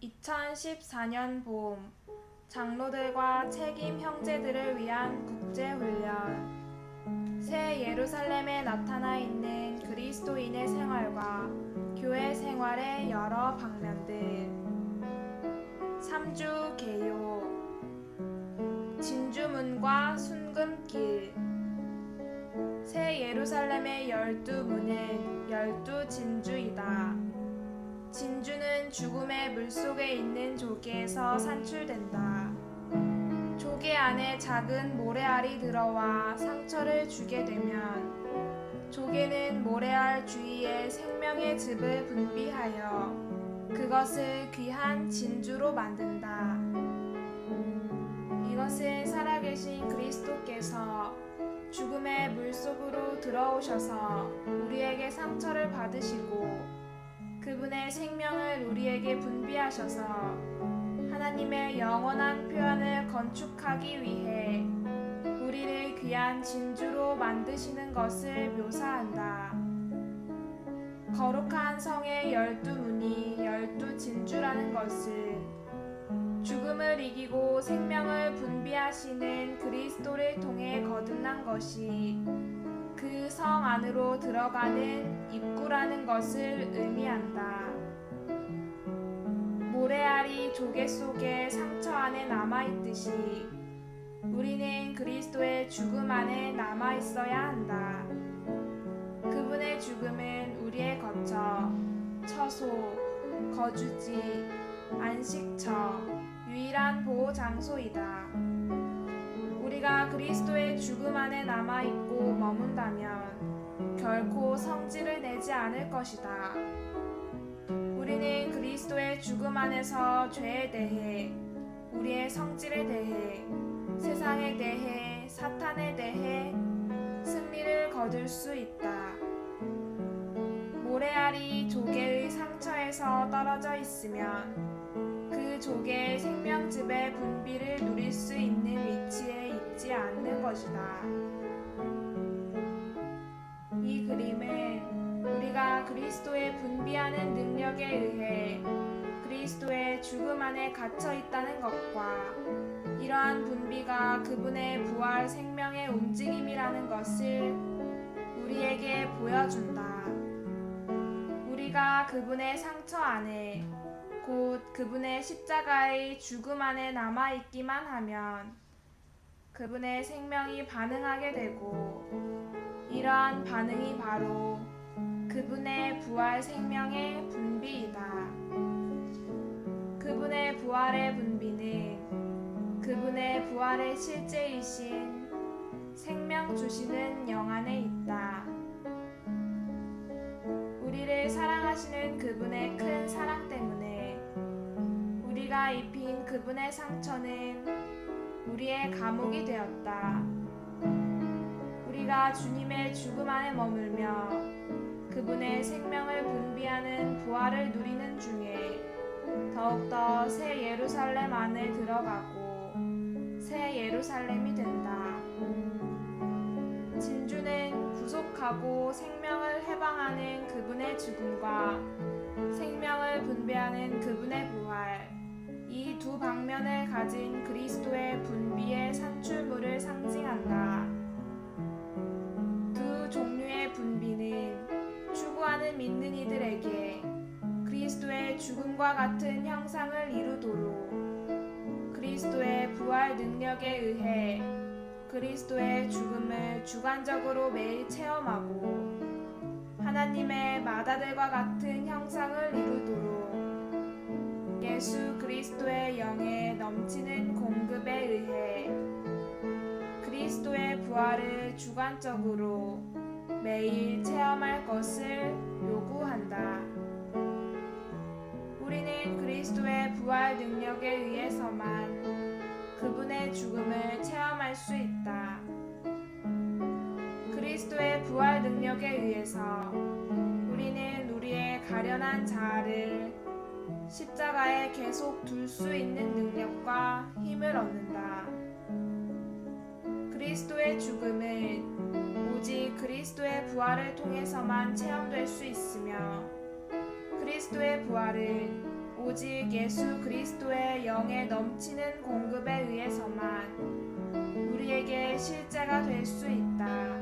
2014년 봄, 장로들과 책임 형제들을 위한 국제훈련. 새 예루살렘에 나타나 있는 그리스도인의 생활과 교회 생활의 여러 방면들. 3주 개요. 진주문과 순금길. 새 예루살렘의 12문은 12진주이다. 진주는 죽음의 물속에 있는 조개에서 산출된다. 조개 안에 작은 모래알이 들어와 상처를 주게 되면 조개는 모래알 주위에 생명의 즙을 분비하여 그것을 귀한 진주로 만든다. 이것은 살아계신 그리스도께서 죽음의 물속으로 들어오셔서 우리에게 상처를 받으시고 그분의 생명을 우리에게 분비하셔서 하나님의 영원한 표현을 건축하기 위해 우리를 귀한 진주로 만드시는 것을 묘사한다. 거룩한 성의 12문이 12진주라는 것은 죽음을 이기고 생명을 분비하시는 그리스도를 통해 거듭난 것이 그 성 안으로 들어가는 입구라는 것을 의미한다. 모래알이 조개 속의 상처 안에 남아있듯이 우리는 그리스도의 죽음 안에 남아있어야 한다. 그분의 죽음은 우리의 거처, 처소, 거주지, 안식처, 유일한 보호 장소이다. 우리가 그리스도의 죽음 안에 남아있고 머문다면 결코 성질을 내지 않을 것이다. 우리는 그리스도의 죽음 안에서 죄에 대해, 우리의 성질에 대해, 세상에 대해, 사탄에 대해 승리를 거둘 수 있다. 모래알이 조개의 상처에서 떨어져 있으면 그 조개의 생명즙의 분비를 누릴 수 있는 위치에 있지 않는 것이다. 이 그림은 우리가 그리스도의 분비하는 능력에 의해 그리스도의 죽음 안에 갇혀 있다는 것과 이러한 분비가 그분의 부활 생명의 움직임이라는 것을 우리에게 보여준다. 우리가 그분의 상처 안에 곧 그분의 십자가의 죽음 안에 남아있기만 하면 그분의 생명이 반응하게 되고 이러한 반응이 바로 그분의 부활 생명의 분비이다. 그분의 부활의 분비는 그분의 부활의 실제이신 생명 주시는 영 안에 있다. 우리를 사랑하시는 그분의 큰 사랑 때문에 우리가 입힌 그분의 상처는 우리의 감옥이 되었다. 우리가 주님의 죽음 안에 머물며 그분의 생명을 분비하는 부활을 누리는 중에 더욱더 새 예루살렘 안에 들어가고 새 예루살렘이 된다. 진주는 구속하고 생명을 해방하는 그분의 죽음과 생명을 분배하는 그분의 부활, 이 두 방면을 가진 그리스도의 분비의 산출물을 상징한다. 두 종류의 분비는 추구하는 믿는 이들에게 그리스도의 죽음과 같은 형상을 이루도록 그리스도의 부활 능력에 의해 그리스도의 죽음을 주관적으로 매일 체험하고 하나님의 맏아들과 같은 형상을 이루도록 예수 그리스도의 영의 넘치는 공급에 의해 그리스도의 부활을 주관적으로 매일 체험할 것을 요구한다. 우리는 그리스도의 부활 능력에 의해서만 그분의 죽음을 체험할 수 있다. 그리스도의 부활 능력에 의해서 우리는 우리의 가련한 자아를 십자가에 계속 둘 수 있는 능력과 힘을 얻는다. 그리스도의 죽음은 오직 그리스도의 부활을 통해서만 체험될 수 있으며 그리스도의 부활은 오직 예수 그리스도의 영의 넘치는 공급에 의해서만 우리에게 실제가 될 수 있다.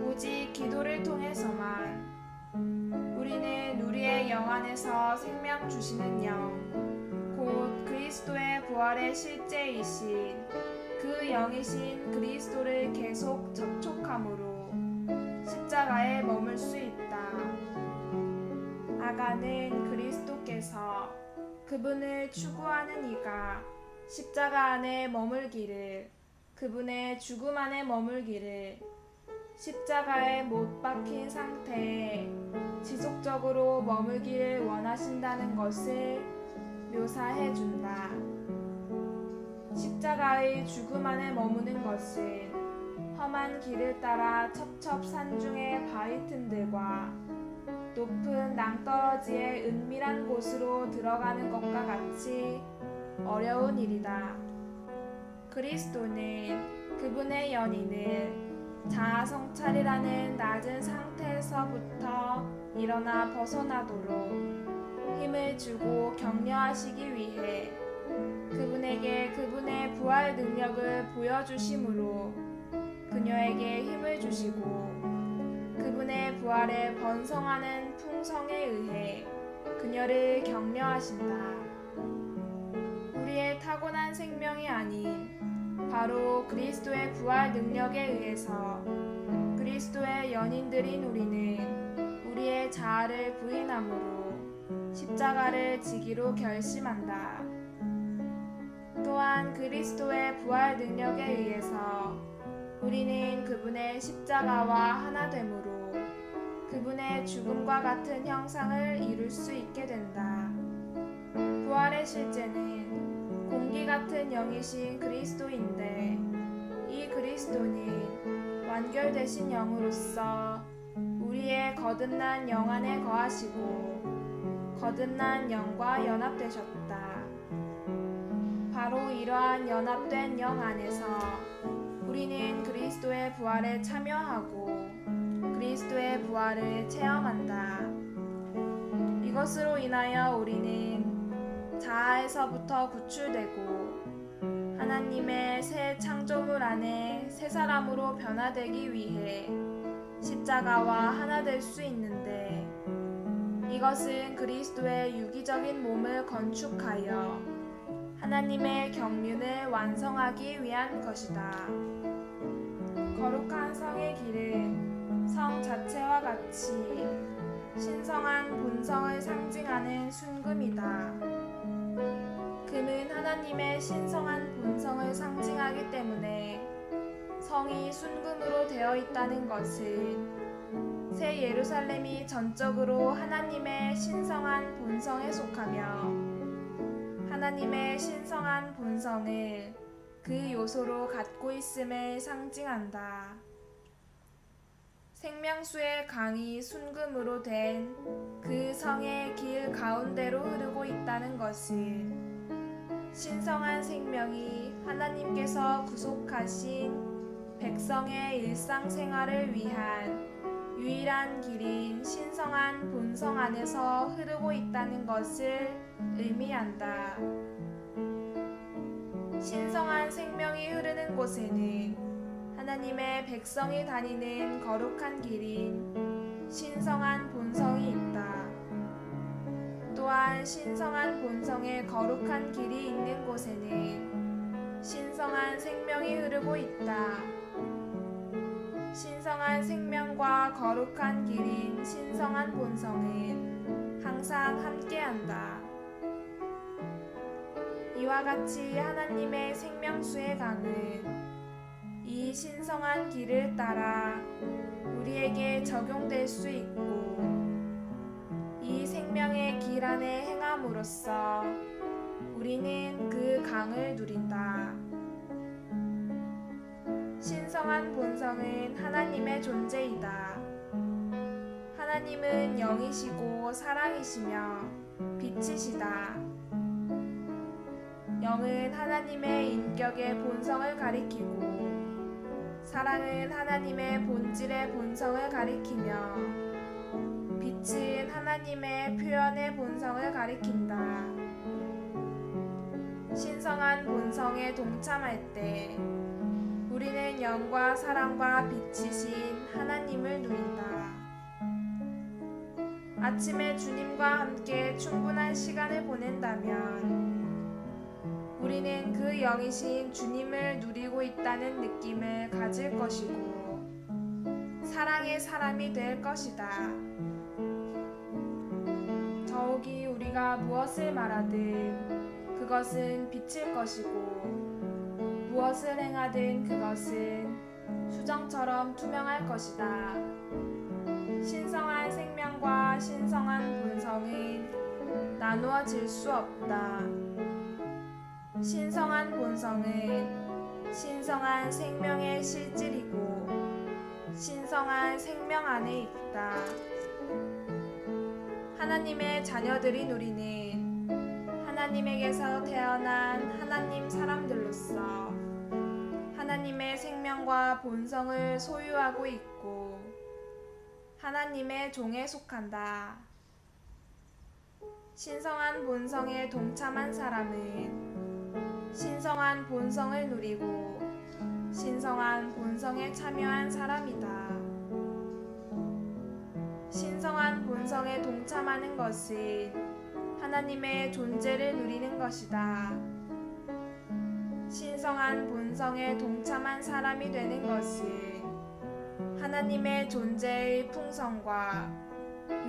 오직 기도를 통해서만 우리는 우리의 영 안에서 생명 주시는 영, 곧 그리스도의 부활의 실제이신 그 영이신 그리스도를 계속 접촉함으로 십자가에 머물 수 있다. 아가는 그리스도께서 그분을 추구하는 이가 십자가 안에 머물기를, 그분의 죽음 안에 머물기를, 십자가에 못 박힌 상태에 지속적으로 머물기를 원하신다는 것을 묘사해 준다. 십자가의 죽음 안에 머무는 것은 험한 길을 따라 첩첩산 중의 바위 틈들과 높은 낭떠러지의 은밀한 곳으로 들어가는 것과 같이 어려운 일이다. 그리스도는 그분의 연인을 자아 성찰이라는 낮은 상태에서부터 일어나 벗어나도록 힘을 주고 격려하시기 위해 그분에게 그분의 부활 능력을 보여주심으로 그녀에게 힘을 주시고 그분의 부활에 번성하는 풍성에 의해 그녀를 격려하신다. 우리의 타고난 생명이 아닌 바로 그리스도의 부활 능력에 의해서 그리스도의 연인들인 우리는 우리의 자아를 부인함으로 십자가를 지기로 결심한다. 또한 그리스도의 부활 능력에 의해서 우리는 그분의 십자가와 하나됨으로 그분의 죽음과 같은 형상을 이룰 수 있게 된다. 부활의 실제는 공기 같은 영이신 그리스도인데 이 그리스도는 완결되신 영으로서 우리의 거듭난 영 안에 거하시고 거듭난 영과 연합되셨다. 바로 이러한 연합된 영 안에서 우리는 그리스도의 부활에 참여하고 그리스도의 부활을 체험한다. 이것으로 인하여 우리는 자아에서부터 구출되고 하나님의 새 창조물 안에 새 사람으로 변화되기 위해 십자가와 하나 될 수 있는데 이것은 그리스도의 유기적인 몸을 건축하여 하나님의 경륜을 완성하기 위한 것이다. 거룩한 성의 길은 성 자체와 같이 신성한 본성을 상징하는 순금이다. 금은 하나님의 신성한 본성을 상징하기 때문에 성이 순금으로 되어 있다는 것은 새 예루살렘이 전적으로 하나님의 신성한 본성에 속하며 하나님의 신성한 본성을 그 요소로 갖고 있음을 상징한다. 생명수의 강이 순금으로 된 그 성의 길 가운데로 흐르고 있다는 것은 신성한 생명이 하나님께서 구속하신 백성의 일상생활을 위한 유일한 길인 신성한 본성 안에서 흐르고 있다는 것을 의미한다. 신성한 생명이 흐르는 곳에는 하나님의 백성이 다니는 거룩한 길인 신성한 본성이 있다. 또한 신성한 본성의 거룩한 길이 있는 곳에는 신성한 생명이 흐르고 있다. 신성한 생명과 거룩한 길인 신성한 본성은 항상 함께한다. 이와 같이 하나님의 생명수의 강은 이 신성한 길을 따라 우리에게 적용될 수 있고 이 생명의 길 안에 행함으로써 우리는 그 강을 누린다. 신성한 본성은 하나님의 존재이다. 하나님은 영이시고 사랑이시며 빛이시다. 영은 하나님의 인격의 본성을 가리키고 사랑은 하나님의 본질의 본성을 가리키며 빛은 하나님의 표현의 본성을 가리킨다. 신성한 본성에 동참할 때 우리는 영과 사랑과 빛이신 하나님을 누린다. 아침에 주님과 함께 충분한 시간을 보낸다면 우리는 그 영이신 주님을 누리고 있다는 느낌을 가질 것이고 사랑의 사람이 될 것이다. 더욱이 우리가 무엇을 말하든 그것은 빛일 것이고 무엇을 행하든 그것은 수정처럼 투명할 것이다. 신성한 생명과 신성한 본성은 나누어질 수 없다. 신성한 본성은 신성한 생명의 실질이고 신성한 생명 안에 있다. 하나님의 자녀들인 우리는 하나님에게서 태어난 하나님 사람들로서 하나님의 생명과 본성을 소유하고 있고 하나님의 종에 속한다. 신성한 본성에 동참한 사람은 신성한 본성을 누리고 신성한 본성에 참여한 사람이다. 신성한 본성에 동참하는 것은 하나님의 존재를 누리는 것이다. 신성한 본성에 동참한 사람이 되는 것은 하나님의 존재의 풍성과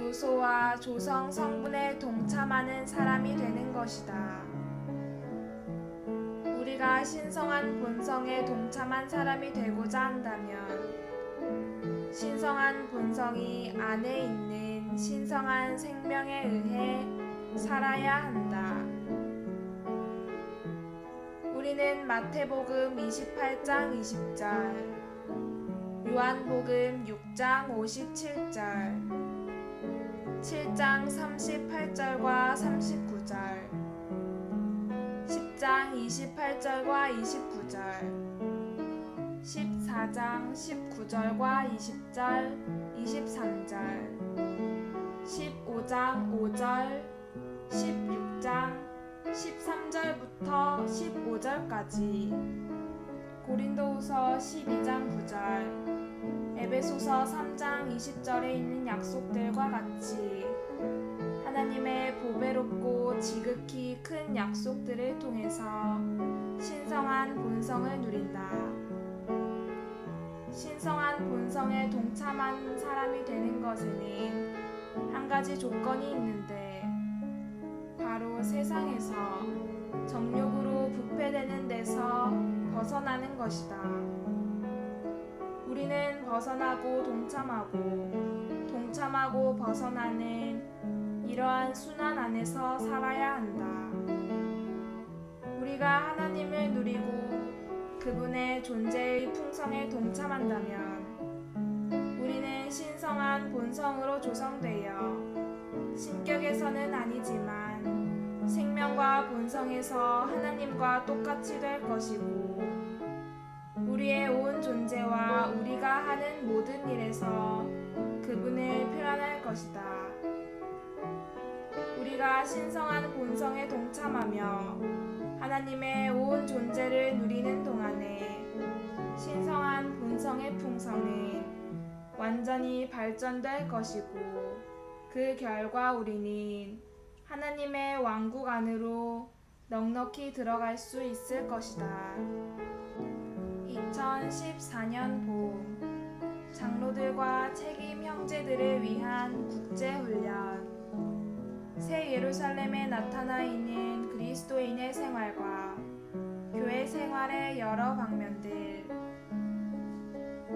요소와 조성 성분에 동참하는 사람이 되는 것이다. 우리가 신성한 본성에 동참한 사람이 되고자 한다면 신성한 본성이 안에 있는 신성한 생명에 의해 살아야 한다. 우리는 마태복음 28장 20절, 요한복음 6장 57절, 7장 38절과 39절, 10장 28절과 29절, 14장 19절과 20절, 23절, 15장 5절, 16장 13절부터 15절까지, 고린도후서 12장 9절, 에베소서 3장 20절에 있는 약속들과 같이 하나님의 보배롭고 지극히 큰 약속들을 통해서 신성한 본성을 누린다. 신성한 본성에 동참한 사람이 되는 것에는 한 가지 조건이 있는데 바로 세상에서 정욕으로 부패되는 데서 벗어나는 것이다. 우리는 벗어나고 동참하고 벗어나는 이러한 순환 안에서 살아야 한다. 우리가 하나님을 누리고 그분의 존재의 풍성에 동참한다면 우리는 신성한 본성으로 조성되어 신격에서는 아니지만 생명과 본성에서 하나님과 똑같이 될 것이고 우리의 온 존재와 우리가 하는 모든 일에서 그분을 표현할 것이다. 우리가 신성한 본성에 동참하며 하나님의 온 존재를 누리는 동안에 신성한 본성의 풍성은 완전히 발전될 것이고 그 결과 우리는 하나님의 왕국 안으로 넉넉히 들어갈 수 있을 것이다. 2014년 봄 장로들과 책임 형제들을 위한 국제훈련, 새 예루살렘에 나타나 있는 그리스도인의 생활과 교회 생활의 여러 방면들,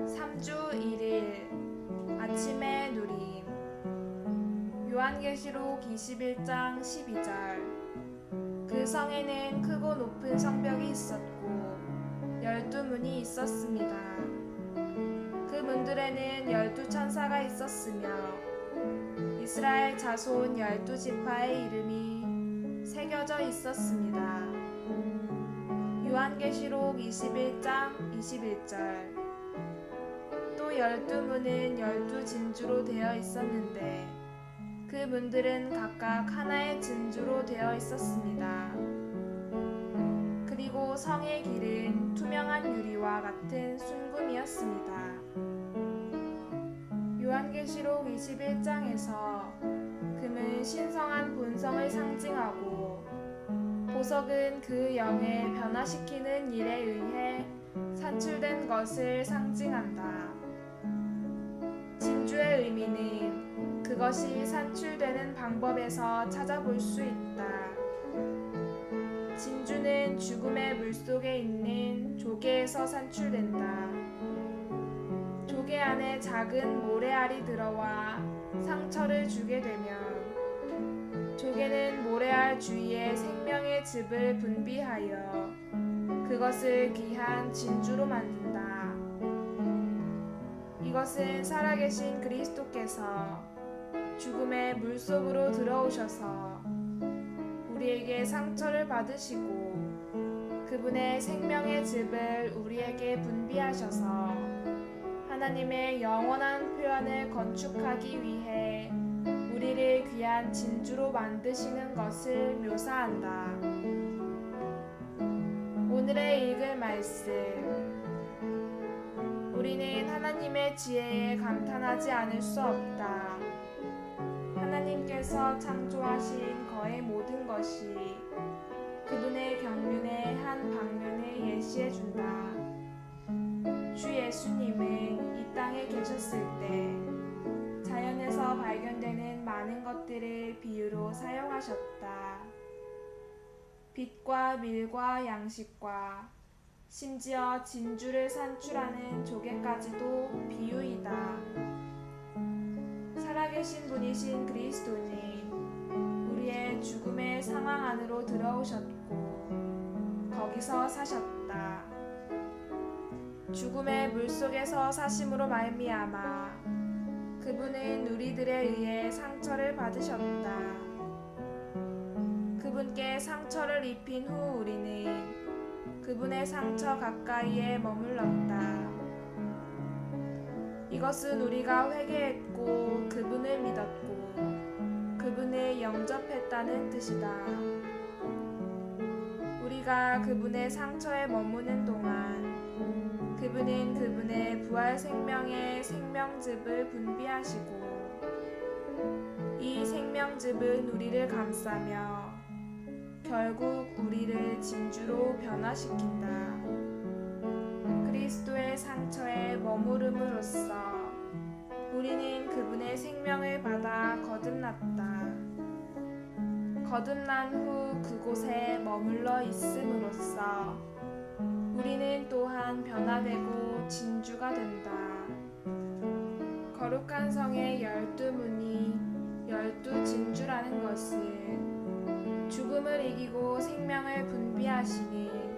3주 1일 아침의 누림, 요한계시록 21장 12절. 그 성에는 크고 높은 성벽이 있었고 12문이 있었습니다. 그 문들에는 12천사가 있었으며 이스라엘 자손 12지파의 이름이 새겨져 있었습니다. 요한계시록 21장 21절. 또 12문은 12진주로 되어 있었는데 그 문들은 각각 하나의 진주로 되어 있었습니다. 그리고 성의 길은 투명한 유리와 같은 순금이었습니다. 요한계시록 21장에서 금은 신성한 본성을 상징하고 보석은 그 영을 변화시키는 일에 의해 산출된 것을 상징한다. 진주의 의미는 그것이 산출되는 방법에서 찾아볼 수 있다. 진주는 죽음의 물속에 있는 조개에서 산출된다. 조개 안에 작은 모래알이 들어와 상처를 주게 되면 조개는 모래알 주위에 생명의 즙을 분비하여 그것을 귀한 진주로 만든다. 이것은 살아계신 그리스도께서 죽음의 물속으로 들어오셔서 우리에게 상처를 받으시고 그분의 생명의 즙을 우리에게 분비하셔서 하나님의 영원한 표현을 건축하기 위해 우리를 귀한 진주로 만드시는 것을 묘사한다. 오늘의 읽을 말씀. 우리는 하나님의 지혜에 감탄하지 않을 수 없다. 하나님께서 창조하신 거의 모든 것이 그분의 경륜의 한 방면을 예시해준다. 주 예수님은 이 땅에 계셨을 때 자연에서 발견되는 많은 것들을 비유로 사용하셨다. 빛과 밀과 양식과 심지어 진주를 산출하는 조개까지도 비유이다. 살아계신 분이신 그리스도는 우리의 죽음의 상황 안으로 들어오셨고 거기서 사셨다. 죽음의 물속에서 사심으로 말미암아 그분은 우리들에 의해 상처를 받으셨다. 그분께 상처를 입힌 후 우리는 그분의 상처 가까이에 머물렀다. 이것은 우리가 회개했고 그분을 믿었고 그분을 영접했다는 뜻이다. 우리가 그분의 상처에 머무는 동안 그분은 그분의 부활 생명의 생명즙을 분비하시고 이 생명즙은 우리를 감싸며 결국 우리를 진주로 변화시킨다. 그리스도의 상처에 머무름으로써 우리는 그분의 생명을 받아 거듭났다. 거듭난 후 그곳에 머물러 있음으로써 우리는 또한 변화되고 진주가 된다. 거룩한 성의 12문이 12진주라는 것은 죽음을 이기고 생명을 분비하시는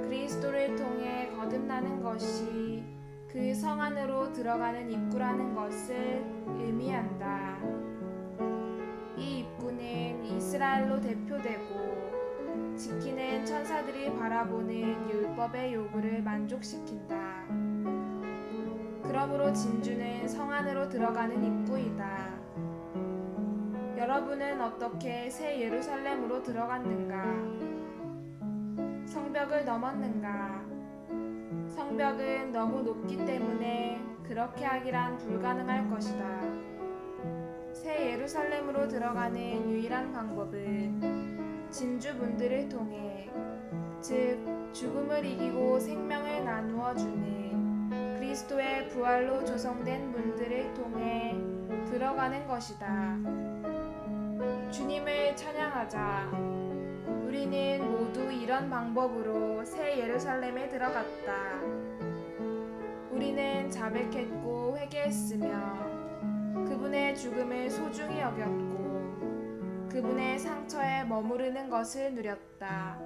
그리스도를 통해 거듭나는 것이 그 성 안으로 들어가는 입구라는 것을 의미한다. 이 입구는 이스라엘로 대표되고 지키는 천사들이 바라보는 율법의 요구를 만족시킨다. 그러므로 진주는 성 안으로 들어가는 입구이다. 여러분은 어떻게 새 예루살렘으로 들어갔는가? 성벽을 넘었는가? 성벽은 너무 높기 때문에 그렇게 하기란 불가능할 것이다. 새 예루살렘으로 들어가는 유일한 방법은 진주분들을 통해, 즉 죽음을 이기고 생명을 나누어 주는 그리스도의 부활로 조성된 분들을 통해 들어가는 것이다. 주님을 찬양하자. 우리는 모두 이런 방법으로 새 예루살렘에 들어갔다. 우리는 자백했고 회개했으며 그분의 죽음을 소중히 여겼고 그분의 상처에 머무르는 것을 누렸다.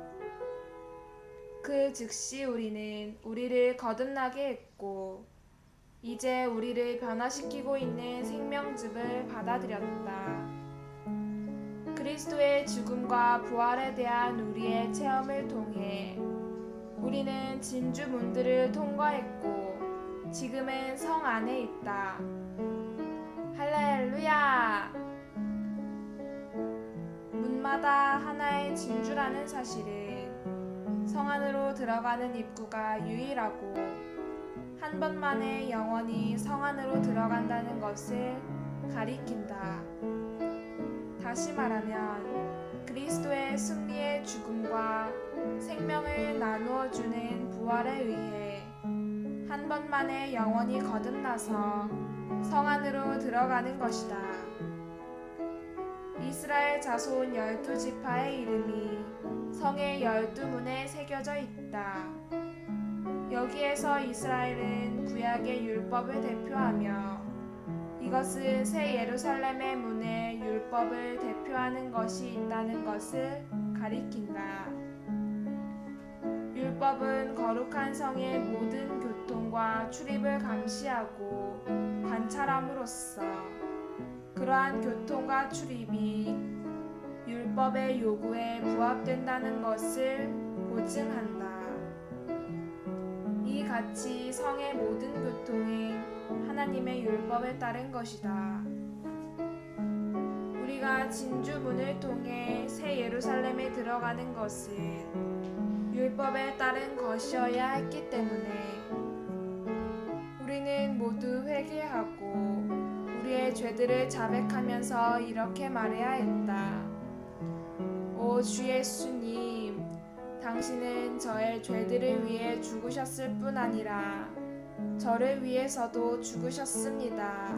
그 즉시 우리는 우리를 거듭나게 했고 이제 우리를 변화시키고 있는 생명즙을 받아들였다. 그리스도의 죽음과 부활에 대한 우리의 체험을 통해 우리는 진주 문들을 통과했고 지금은 성 안에 있다. 할렐루야! 집마다 하나의 진주라는 사실은 성 안으로 들어가는 입구가 유일하고 한 번만에 영원히 성 안으로 들어간다는 것을 가리킨다. 다시 말하면 그리스도의 승리의 죽음과 생명을 나누어 주는 부활에 의해 한 번만에 영원히 거듭나서 성 안으로 들어가는 것이다. 이스라엘 자손 12지파의 이름이 성의 12문에 새겨져 있다. 여기에서 이스라엘은 구약의 율법을 대표하며 이것은 새 예루살렘의 문에 율법을 대표하는 것이 있다는 것을 가리킨다. 율법은 거룩한 성의 모든 교통과 출입을 감시하고 관찰함으로써 그러한 교통과 출입이 율법의 요구에 부합된다는 것을 보증한다. 이같이 성의 모든 교통은 하나님의 율법에 따른 것이다. 우리가 진주문을 통해 새 예루살렘에 들어가는 것은 율법에 따른 것이어야 했기 때문에 우리는 모두 회개하고 우리의 죄들을 자백하면서 이렇게 말해야 했다. 오 주 예수님, 당신은 저의 죄들을 위해 죽으셨을 뿐 아니라 저를 위해서도 죽으셨습니다.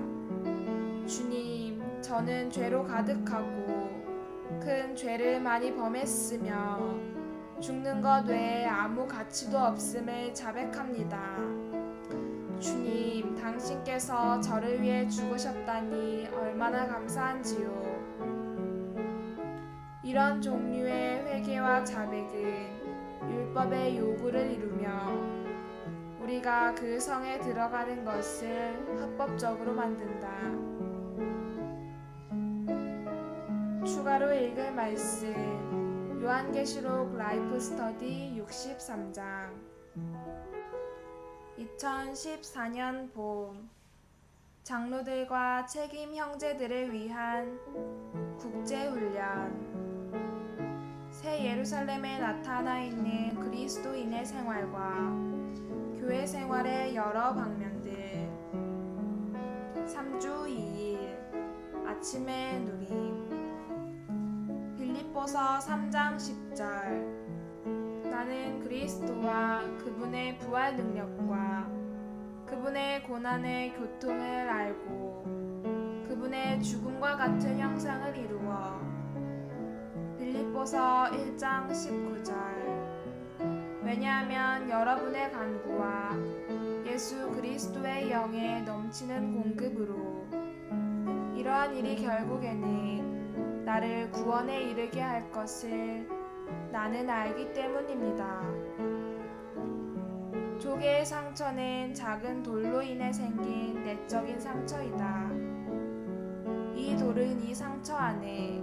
주님, 저는 죄로 가득하고 큰 죄를 많이 범했으며 죽는 것 외에 아무 가치도 없음을 자백합니다. 주님, 당신께서 저를 위해 죽으셨다니 얼마나 감사한지요. 이런 종류의 회개와 자백은 율법의 요구를 이루며 우리가 그 성에 들어가는 것을 합법적으로 만든다. 추가로 읽을 말씀 요한계시록 라이프 스터디 63장 2014년 봄 장로들과 책임 형제들을 위한 국제훈련 새 예루살렘에 나타나 있는 그리스도인의 생활과 교회 생활의 여러 방면들 3주 2일 아침의 누림 빌립보서 3장 10절 나는 그리스도와 그분의 부활 능력과 그분의 고난의 교통을 알고 그분의 죽음과 같은 형상을 이루어 빌립보서 1장 19절 왜냐하면 여러분의 간구와 예수 그리스도의 영의 넘치는 공급으로 이러한 일이 결국에는 나를 구원에 이르게 할 것을 나는 알기 때문입니다. 조개의 상처는 작은 돌로 인해 생긴 내적인 상처이다. 이 돌은 이 상처 안에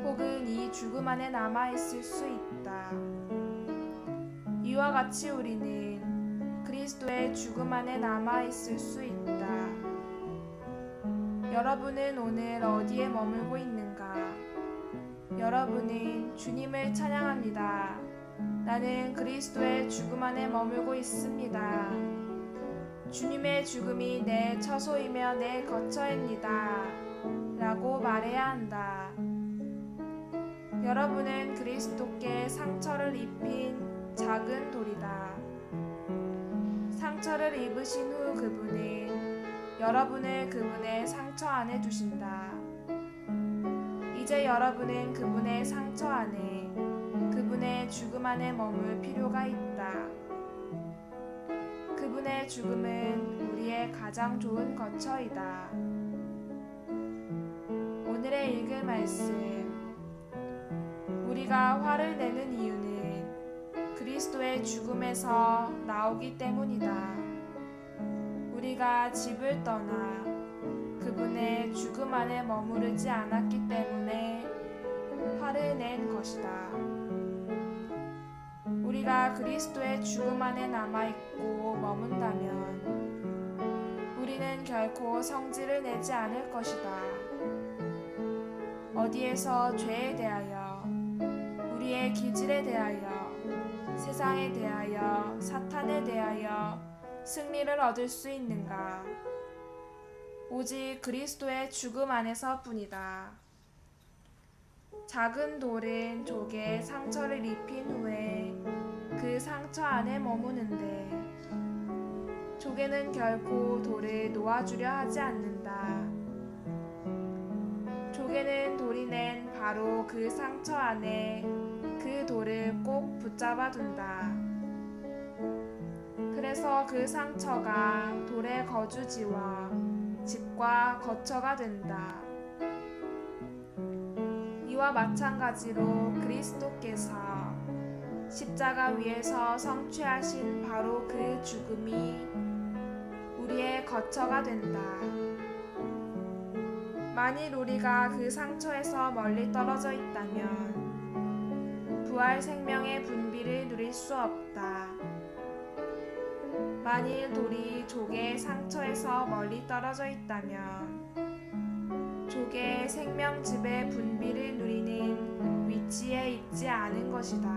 혹은 이 죽음 안에 남아있을 수 있다. 이와 같이 우리는 그리스도의 죽음 안에 남아있을 수 있다. 여러분은 오늘 어디에 머물고 있는가? 여러분은 주님을 찬양합니다. 나는 그리스도의 죽음 안에 머물고 있습니다. 주님의 죽음이 내 처소이며 내 거처입니다. 라고 말해야 한다. 여러분은 그리스도께 상처를 입힌 작은 돌이다. 상처를 입으신 후 그분은 여러분을 그분의 상처 안에 두신다. 이제 여러분은 그분의 상처 안에 그분의 죽음 안에 머물 필요가 있다. 그분의 죽음은 우리의 가장 좋은 거처이다. 오늘의 읽을 말씀 우리가 화를 내는 이유는 그리스도의 죽음에서 나오기 때문이다. 우리가 집을 떠나 그분의 죽음 안에 머무르지 않았기 때문에 화를 낸 것이다. 우리가 그리스도의 죽음 안에 남아있고 머문다면 우리는 결코 성질을 내지 않을 것이다. 어디에서 죄에 대하여 우리의 기질에 대하여, 세상에 대하여, 사탄에 대하여 승리를 얻을 수 있는가? 오직 그리스도의 죽음 안에서뿐이다. 작은 돌은 족에 상처를 입힌 후에 그 상처 안에 머무는데 족에는 결코 돌을 놓아주려 하지 않는다. 족에는 돌이 낸 바로 그 상처 안에 그 돌을 꼭 붙잡아 둔다. 그래서 그 상처가 돌의 거주지와 집과 거처가 된다. 이와 마찬가지로 그리스도께서 십자가 위에서 성취하신 바로 그 죽음이 우리의 거처가 된다. 만일 우리가 그 상처에서 멀리 떨어져 있다면 부활 생명의 분비를 누릴 수 없다. 만일 돌이 족의 상처에서 멀리 떨어져 있다면 족의 생명즙의 분비를 누리는 위치에 있지 않은 것이다.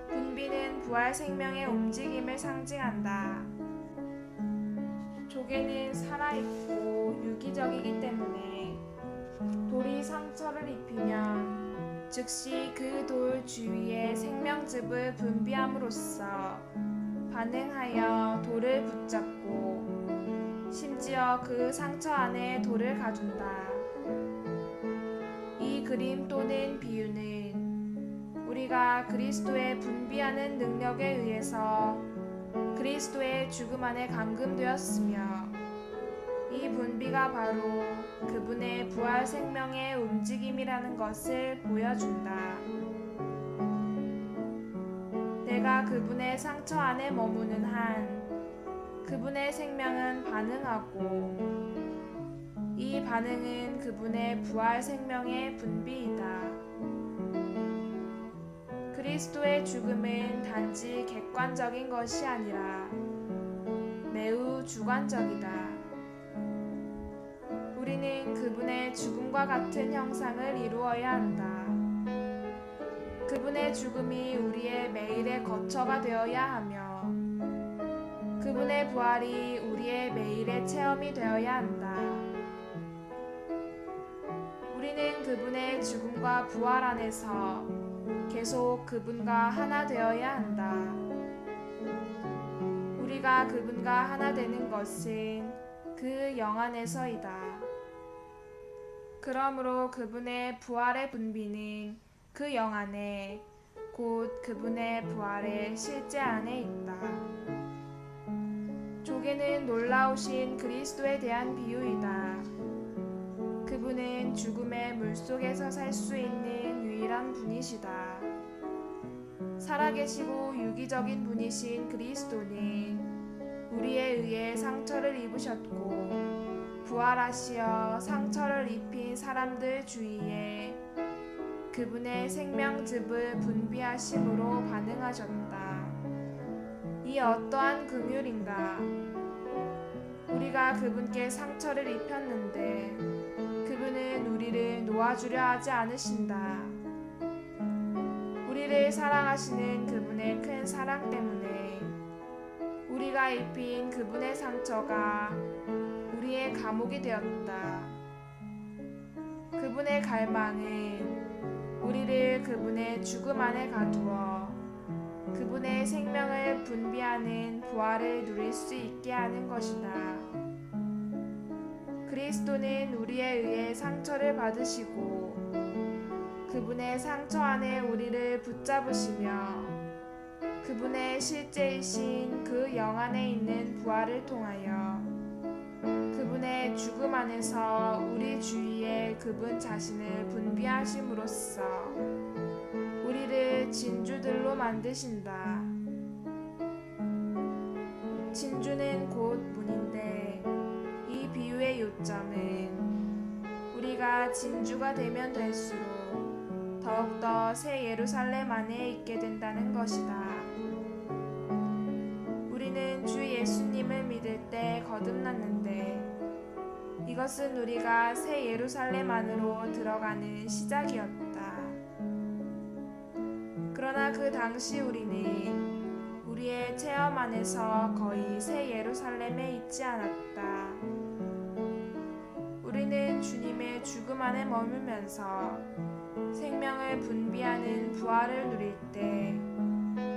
분비는 부활 생명의 움직임을 상징한다. 족에는 살아있고 유기적이기 때문에 돌이 상처를 입히면 즉시 그 돌 주위에 생명즙을 분비함으로써 반응하여 돌을 붙잡고 심지어 그 상처 안에 돌을 가둔다. 이 그림 또는 비유는 우리가 그리스도의 분비하는 능력에 의해서 그리스도의 죽음 안에 감금되었으며 이 분비가 바로 그분의 부활 생명의 움직임이라는 것을 보여준다. 내가 그분의 상처 안에 머무는 한 그분의 생명은 반응하고 이 반응은 그분의 부활 생명의 분비이다. 그리스도의 죽음은 단지 객관적인 것이 아니라 매우 주관적이다. 우리는 그분의 죽음과 같은 형상을 이루어야 한다. 그분의 죽음이 우리의 매일의 거처가 되어야 하며 그분의 부활이 우리의 매일의 체험이 되어야 한다. 우리는 그분의 죽음과 부활 안에서 계속 그분과 하나 되어야 한다. 우리가 그분과 하나 되는 것은 그 영 안에서이다. 그러므로 그분의 부활의 분비는 그 영 안에, 곧 그분의 부활의 실제 안에 있다. 족에는 놀라우신 그리스도에 대한 비유이다. 그분은 죽음의 물속에서 살 수 있는 유일한 분이시다. 살아계시고 유기적인 분이신 그리스도는 우리에 의해 상처를 입으셨고 부활하시어 상처를 입힌 사람들 주위에 그분의 생명즙을 분비하심으로 반응하셨다. 이 어떠한 긍휼인가? 우리가 그분께 상처를 입혔는데 그분은 우리를 놓아주려 하지 않으신다. 우리를 사랑하시는 그분의 큰 사랑 때문에 우리가 입힌 그분의 상처가 우리의 감옥이 되었다. 그분의 갈망은 우리를 그분의 죽음 안에 가두어 그분의 생명을 분비하는 부활을 누릴 수 있게 하는 것이다. 그리스도는 우리에 의해 상처를 받으시고 그분의 상처 안에 우리를 붙잡으시며 그분의 실제이신 그 영 안에 있는 부활을 통하여 그분의 죽음 안에서 우리 주위에 그분 자신을 분비하심으로써 우리를 진주들로 만드신다. 진주는 곧 문인데 이 비유의 요점은 우리가 진주가 되면 될수록 더욱더 새 예루살렘 안에 있게 된다는 것이다. 우리는 주 예수님을 믿을 때 거듭났는데 이것은 우리가 새 예루살렘 안으로 들어가는 시작이었다. 그러나 그 당시 우리는 우리의 체험 안에서 거의 새 예루살렘에 있지 않았다. 우리는 주님의 죽음 안에 머물면서 생명을 분비하는 부활을 누릴 때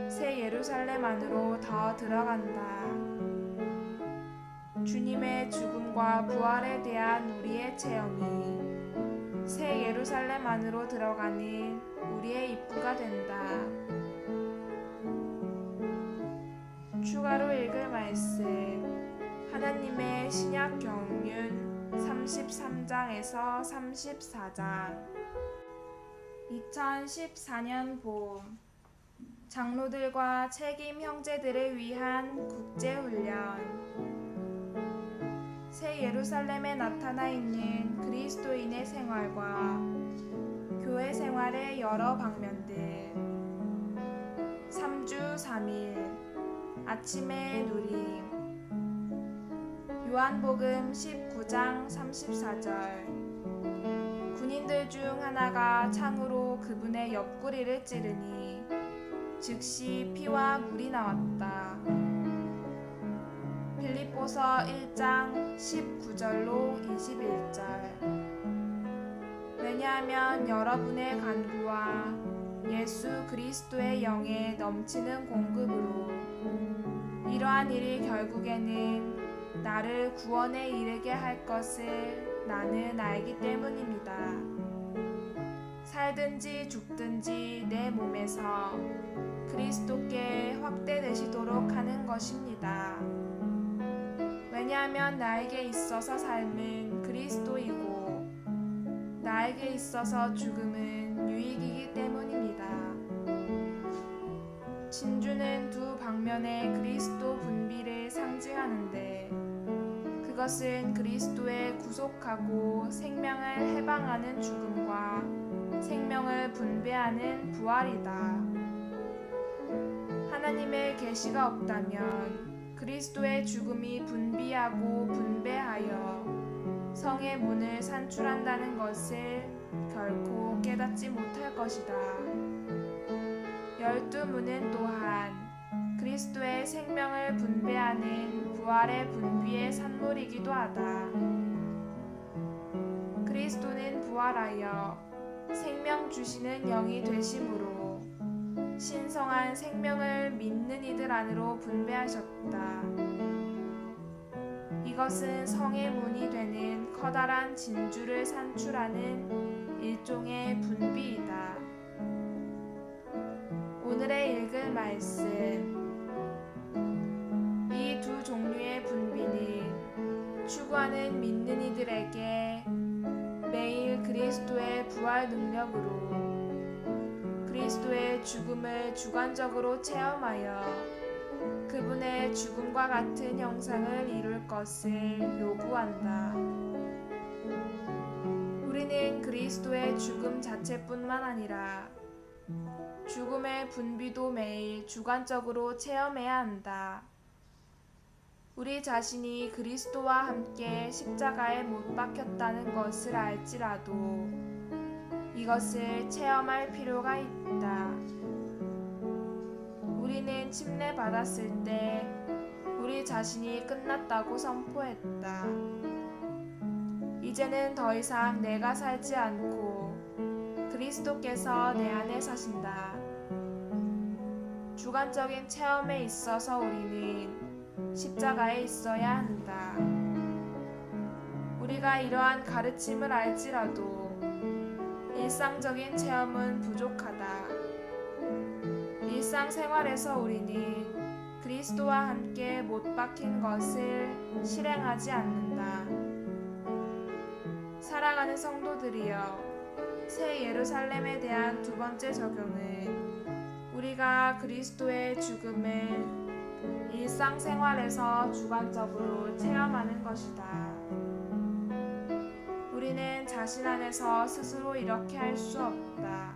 새 예루살렘 안으로 더 들어간다. 주님의 죽음과 부활에 대한 우리의 체험이 새 예루살렘 안으로 들어가는 우리의 입구가 된다. 추가로 읽을 말씀, 하나님의 신약 경륜 33장에서 34장. 2014년 봄, 장로들과 책임 형제들을 위한 국제훈련. 새 예루살렘에 나타나 있는 그리스도인의 생활과 교회 생활의 여러 방면들. 3주 3일 아침의 누림. 요한복음 19장 34절. 군인들 중 하나가 창으로 그분의 옆구리를 찌르니 즉시 피와 물이 나왔다. 빌립보서 1장 19절로 21절. 왜냐하면 여러분의 간구와 예수 그리스도의 영에 넘치는 공급으로 이러한 일이 결국에는 나를 구원에 이르게 할 것을 나는 알기 때문입니다. 살든지 죽든지 내 몸에서 그리스도께 확대되시도록 하는 것입니다. 왜냐하면 나에게 있어서 삶은 그리스도이고 나에게 있어서 죽음은 유익이기 때문입니다. 진주는 두 방면의 그리스도 분비를 상징하는데 그것은 그리스도의 구속하고 생명을 해방하는 죽음과 생명을 분배하는 부활이다. 하나님의 계시가 없다면 그리스도의 죽음이 분비하고 분배하여 성의 문을 산출한다는 것을 결코 깨닫지 못할 것이다. 12문은 또한 그리스도의 생명을 분배하는 부활의 분비의 산물이기도 하다. 그리스도는 부활하여 생명 주시는 영이 되심으로 신성한 생명을 믿는 이들 안으로 분배하셨다. 이것은 성의 문이 되는 커다란 진주를 산출하는 일종의 분비이다. 오늘의 읽을 말씀. 이 두 종류의 분비는 추구하는 믿는 이들에게 매일 그리스도의 부활 능력으로 그리스도의 죽음을 주관적으로 체험하여 그분의 죽음과 같은 형상을 이룰 것을 요구한다. 우리는 그리스도의 죽음 자체뿐만 아니라 죽음의 분비도 매일 주관적으로 체험해야 한다. 우리 자신이 그리스도와 함께 십자가에 못 박혔다는 것을 알지라도 이것을 체험할 필요가 있다. 우리는 침례받았을 때 우리 자신이 끝났다고 선포했다. 이제는 더 이상 내가 살지 않고 그리스도께서 내 안에 사신다. 주관적인 체험에 있어서 우리는 십자가에 있어야 한다. 우리가 이러한 가르침을 알지라도 일상적인 체험은 부족하다. 일상생활에서 우리는 그리스도와 함께 못 박힌 것을 실행하지 않는다. 사랑하는 성도들이여, 새 예루살렘에 대한 두 번째 적용은 우리가 그리스도의 죽음을 일상생활에서 주관적으로 체험하는 것이다. 우리는 자신 안에서 스스로 이렇게 할 수 없다.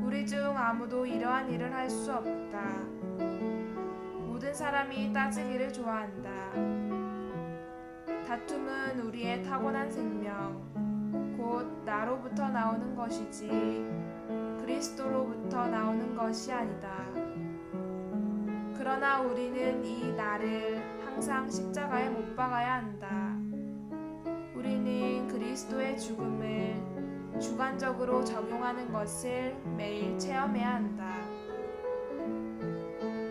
우리 중 아무도 이러한 일을 할 수 없다. 모든 사람이 따지기를 좋아한다. 다툼은 우리의 타고난 생명, 곧 나로부터 나오는 것이지 그리스도로부터 나오는 것이 아니다. 그러나 우리는 이 나를 항상 십자가에 못 박아야 한다. 우리는 그리스도의 죽음을 주관적으로 적용하는 것을 매일 체험해야 한다.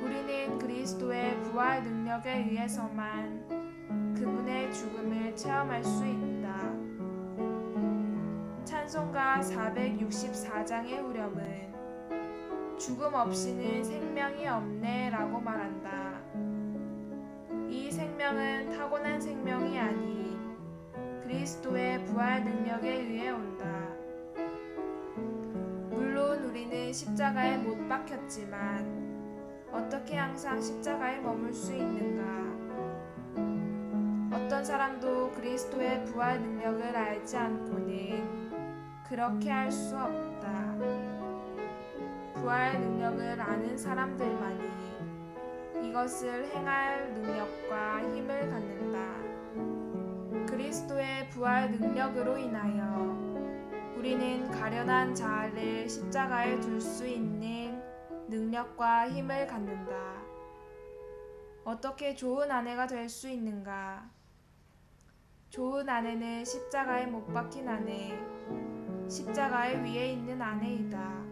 우리는 그리스도의 부활 능력에 의해서만 그분의 죽음을 체험할 수 있다. 찬송가 464장의 후렴은 죽음 없이는 생명이 없네 라고 말한다. 이 생명은 타고난 생명이 아닌 그리스도의 부활 능력에 의해 온다. 물론 우리는 십자가에 못 박혔지만 어떻게 항상 십자가에 머물 수 있는가? 어떤 사람도 그리스도의 부활 능력을 알지 않고는 그렇게 할 수 없다. 부활 능력을 아는 사람들만이 이것을 행할 능력과 힘을 갖는다. 그리스도의 부활 능력으로 인하여 우리는 가련한 자아를 십자가에 둘 수 있는 능력과 힘을 갖는다. 어떻게 좋은 아내가 될 수 있는가? 좋은 아내는 십자가에 못 박힌 아내, 십자가의 위에 있는 아내이다.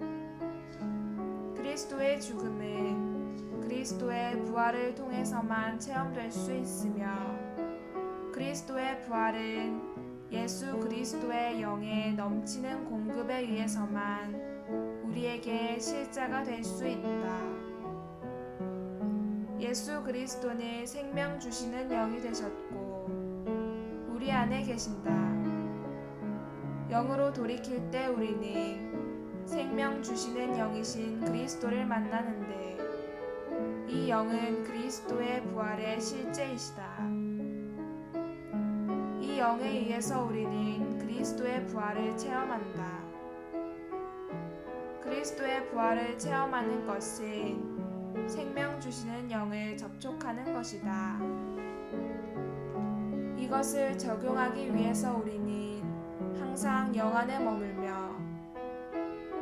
그리스도의 죽음은 그리스도의 부활을 통해서만 체험될 수 있으며 그리스도의 부활은 예수 그리스도의 영의 넘치는 공급에 의해서만 우리에게 실제가 될 수 있다. 예수 그리스도는 생명 주시는 영이 되셨고 우리 안에 계신다. 영으로 돌이킬 때 우리는 생명 주시는 영이신 그리스도를 만나는데 이 영은 그리스도의 부활의 실제이시다. 이 영에 의해서 우리는 그리스도의 부활을 체험한다. 그리스도의 부활을 체험하는 것은 생명 주시는 영을 접촉하는 것이다. 이것을 적용하기 위해서 우리는 항상 영 안에 머물며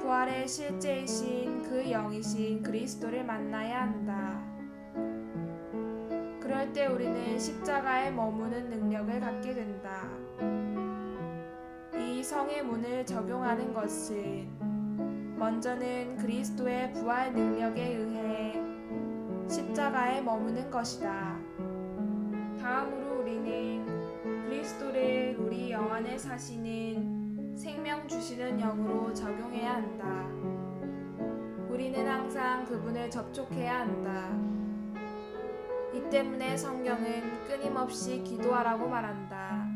부활의 실제이신 그 영이신 그리스도를 만나야 한다. 그럴 때 우리는 십자가에 머무는 능력을 갖게 된다. 이 성의 문을 적용하는 것은 먼저는 그리스도의 부활 능력에 의해 십자가에 머무는 것이다. 다음으로 우리는 그리스도를 우리 영 안에 사시는 생명 주시는 영으로 적용해야 한다. 우리는 항상 그분을 접촉해야 한다. 이 때문에 성경은 끊임없이 기도하라고 말한다.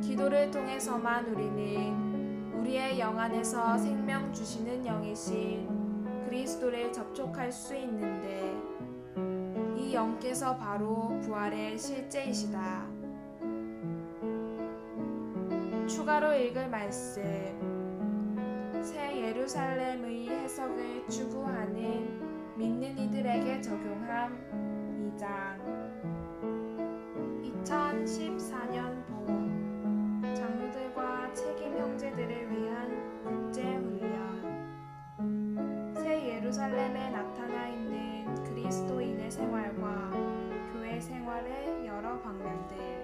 기도를 통해서만 우리는 우리의 영 안에서 생명 주시는 영이신 그리스도를 접촉할 수 있는데 이 영께서 바로 부활의 실제이시다. 추가로 읽을 말씀 새 예루살렘의 해석을 추구하는 믿는 이들에게 적용함 2장 2014년 봄 장로들과 책임 형제들을 위한 국제훈련 새 예루살렘에 나타나 있는 그리스도인의 생활과 교회 생활의 여러 방면들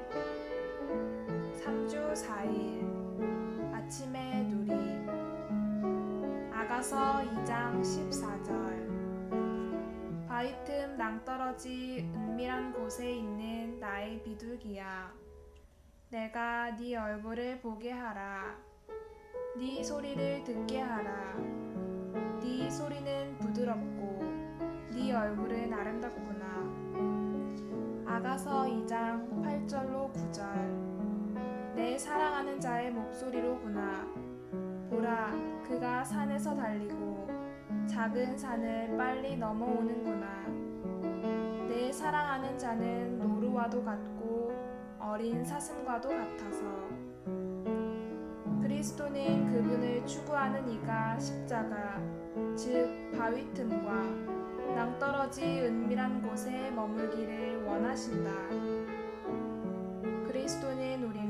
3주 4일 아침의 누림 아가서 2장 14절 바위 틈 낭떠러지 은밀한 곳에 있는 나의 비둘기야 내가 네 얼굴을 보게 하라 네 소리를 듣게 하라 네 소리는 부드럽고 네 얼굴은 아름답구나 아가서 2장 8절로 9절 내 사랑하는 자의 목소리로구나. 보라, 그가 산에서 달리고 작은 산을 빨리 넘어오는구나. 내 사랑하는 자는 노루와도 같고 어린 사슴과도 같아서 그리스도는 그분을 추구하는 이가 십자가, 즉 바위 틈과 낭떠러지 은밀한 곳에 머물기를 원하신다. 그리스도는 우리가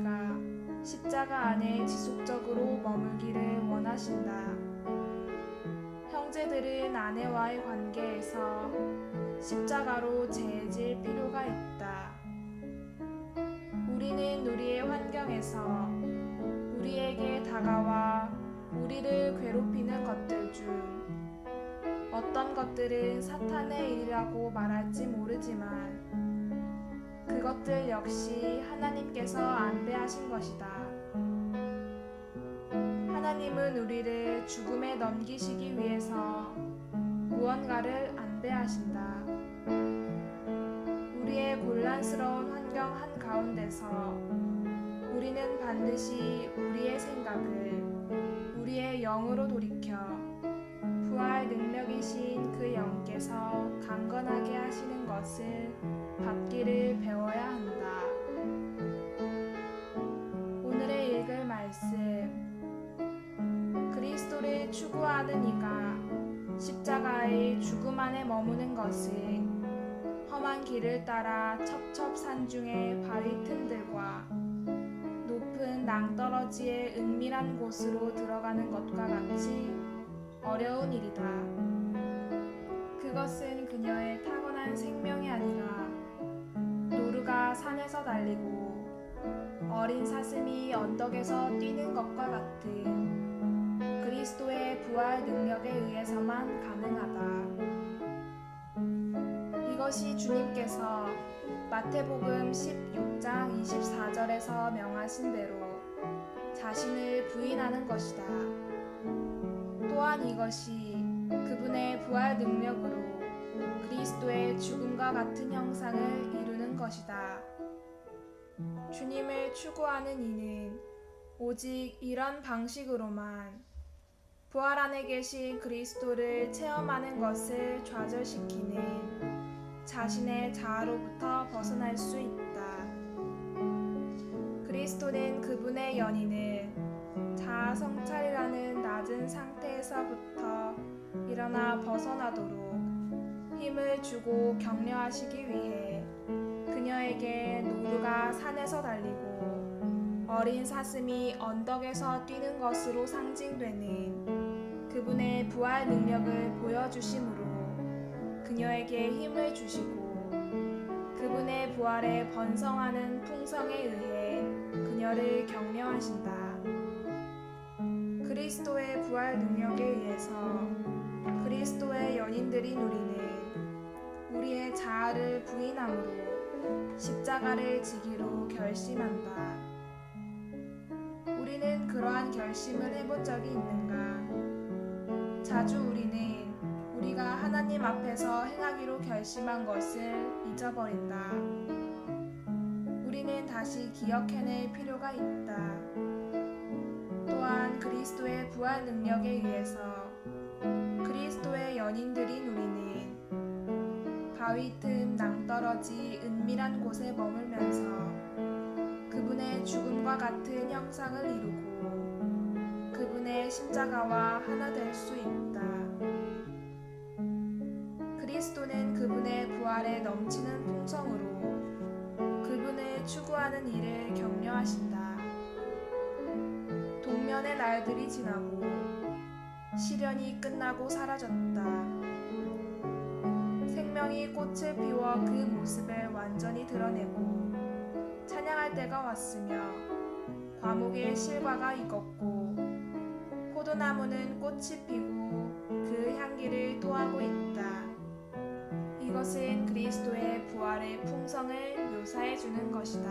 십자가 안에 지속적으로 머물기를 원하신다. 형제들은 아내와의 관계에서 십자가로 재질 필요가 있다. 우리는 우리의 환경에서 우리에게 다가와 우리를 괴롭히는 것들 중 어떤 것들은 사탄의 일이라고 말할지 모르지만 그것들 역시 하나님께서 안배하신 것이다. 하나님은 우리를 죽음에 넘기시기 위해서 무언가를 안배하신다. 우리의 곤란스러운 환경 한가운데서 우리는 반드시 우리의 생각을 우리의 영으로 돌이켜 부활 능력이신 그 영께서 강건하게 하시는 것을 받기를 배워야 한다. 오늘의 읽을 말씀. 그리스도를 추구하는 이가 십자가의 죽음 안에 머무는 것은 험한 길을 따라 첩첩산중의 바위 틈들과 높은 낭떠러지의 은밀한 곳으로 들어가는 것과 같이 어려운 일이다. 그것은 그녀의 타고난 생명이 아니라 노루가 산에서 달리고 어린 사슴이 언덕에서 뛰는 것과 같은 그리스도의 부활 능력에 의해서만 가능하다. 이것이 주님께서 마태복음 16장 24절에서 명하신 대로 자신을 부인하는 것이다. 또한 이것이 그분의 부활 능력으로 그리스도의 죽음과 같은 형상을 이루는 것이다. 주님을 추구하는 이는 오직 이런 방식으로만 부활 안에 계신 그리스도를 체험하는 것을 좌절시키는 자신의 자아로부터 벗어날 수 있다. 그리스도는 그분의 연인을 자아 성찰이라는 낮은 상태에서부터 일어나 벗어나도록 힘을 주고 격려하시기 위해 그녀에게 노루가 산에서 달리고 어린 사슴이 언덕에서 뛰는 것으로 상징되는 그분의 부활 능력을 보여주심으로 그녀에게 힘을 주시고 그분의 부활에 번성하는 풍성에 의해 그녀를 격려하신다. 그리스도의 부활 능력에 의해서 그리스도의 연인들인 우리는 우리의 자아를 부인함으로 십자가를 지기로 결심한다. 우리는 그러한 결심을 해본 적이 있는가? 자주 우리는 우리가 하나님 앞에서 행하기로 결심한 것을 잊어버린다. 우리는 다시 기억해낼 필요가 있다. 또한 그리스도의 부활 능력에 의해서 그리스도의 연인들인 우리는 바위 틈 낭떠러지 은밀한 곳에 머물면서 그분의 죽음과 같은 형상을 이루고 그분의 십자가와 하나 될 수 있다. 그리스도는 그분의 부활에 넘치는 풍성으로 그분을 추구하는 이를 격려하신다. 동면의 날들이 지나고 시련이 끝나고 사라졌다. 생명이 꽃을 피워 그 모습을 완전히 드러내고 찬양할 때가 왔으며 과목의 실과가 익었고 포도나무는 꽃이 피고 그 향기를 토하고 있다. 이것은 그리스도의 부활의 풍성을 묘사해 주는 것이다.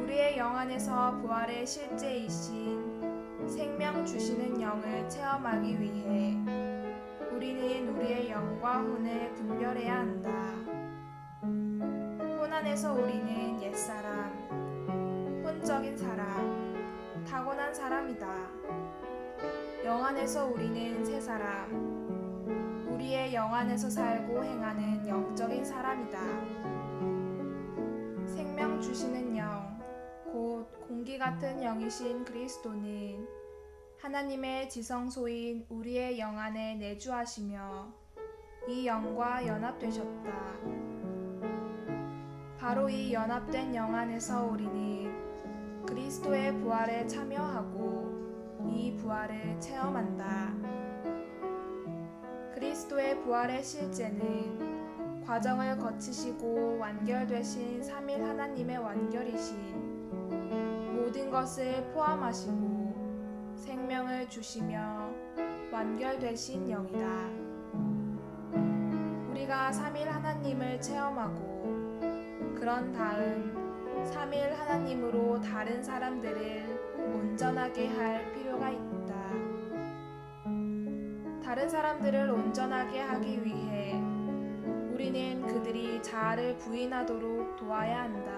우리의 영 안에서 부활의 실제이신 생명 주시는 영을 체험하기 위해 우리는 우리의 영과 혼을 분별해야 한다. 혼 안에서 우리는 옛사람, 혼적인 사람, 타고난 사람이다. 영 안에서 우리는 새 사람, 우리의 영 안에서 살고 행하는 영적인 사람이다. 생명 주시는 영, 곧 공기 같은 영이신 그리스도는 하나님의 지성소인 우리의 영 안에 내주하시며 이 영과 연합되셨다. 바로 이 연합된 영 안에서 우리는 그리스도의 부활에 참여하고 이 부활을 체험한다. 그리스도의 부활의 실제는 과정을 거치시고 완결되신 삼일 하나님의 완결이신 모든 것을 포함하시고 생명을 주시며 완결되신 영이다. 우리가 삼일 하나님을 체험하고 그런 다음 삼일 하나님으로 다른 사람들을 온전하게 할 필요가 있다. 다른 사람들을 온전하게 하기 위해 우리는 그들이 자아를 부인하도록 도와야 한다.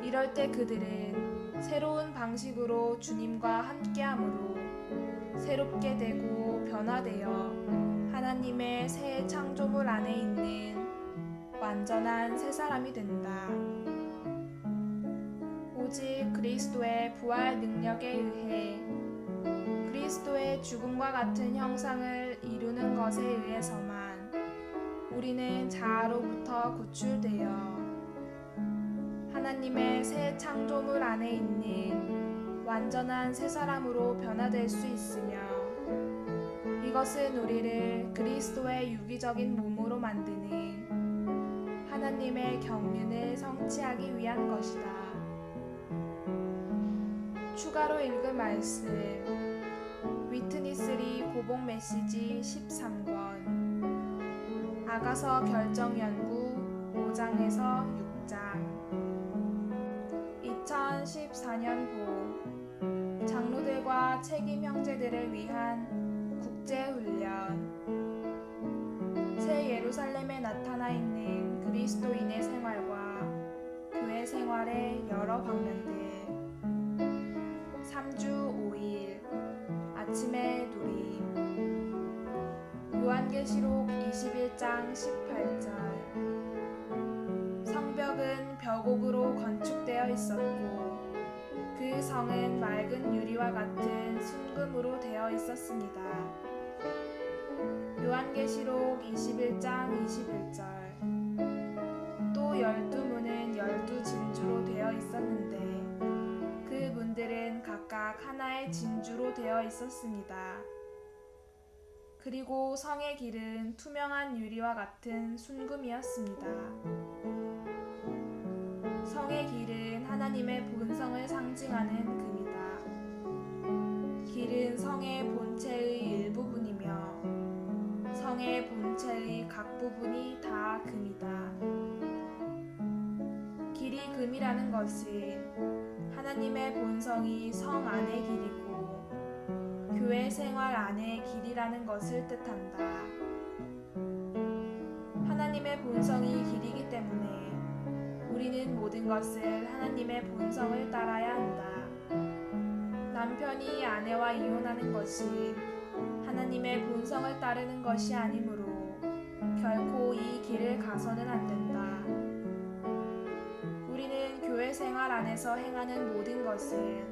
이럴 때 그들은 새로운 방식으로 주님과 함께함으로 새롭게 되고 변화되어 하나님의 새 창조물 안에 있는 완전한 새 사람이 된다. 오직 그리스도의 부활 능력에 의해 그리스도의 죽음과 같은 형상을 이루는 것에 의해서만 우리는 자아로부터 구출되어 하나님의 새 창조물 안에 있는 완전한 새 사람으로 변화될 수 있으며 이것은 우리를 그리스도의 유기적인 몸으로 만드는 하나님의 경륜을 성취하기 위한 것이다. 추가로 읽을 말씀 위트니스리 고복 메시지 13권 아가서 결정 연구 5장에서 6장 2014년도 장로들과 책임 형제들을 위한 국제훈련 새 예루살렘에 나타나 있는 그리스도인의 생활과 교회 생활의 여러 방면들 3주 5일 아침의 누림 요한계시록 21장 18절 성벽은 벽옥으로 건축되어 있었고 그 성은 맑은 유리와 같은 순금으로 되어 있었습니다. 요한계시록 21장 21절 또 12문은 12진주로 되어 있었는데 그 문들은 각각 하나의 진주로 되어 있었습니다. 그리고 성의 길은 투명한 유리와 같은 순금이었습니다. 성의 길은 하나님의 본성을 상징하는 금이다. 길은 성의 본체의 일부분이며 성의 본체의 각 부분이 다 금이다. 길이 금이라는 것은 하나님의 본성이 성 안의 길이고 교회 생활 안의 길이라는 것을 뜻한다. 하나님의 본성이 길이기 때문에 우리는 모든 것을 하나님의 본성을 따라야 한다. 남편이 아내와 이혼하는 것이 하나님의 본성을 따르는 것이 아니므로 결코 이 길을 가서는 안 된다. 우리는 교회 생활 안에서 행하는 모든 것을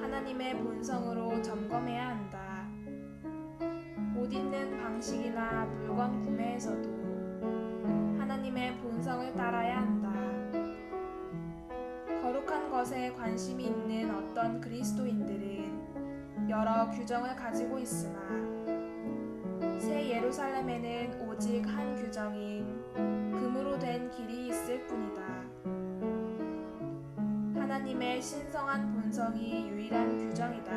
하나님의 본성으로 점검해야 한다. 옷 입는 방식이나 물건 구매에서도 하나님의 본성을 따라야 한다. 거룩한 것에 관심이 있는 어떤 그리스도인들은 여러 규정을 가지고 있으나 새 예루살렘에는 오직 한 규정인 금으로 된 길이 있을 뿐이다. 하나님의 신성한 본성이 유일한 규정이다.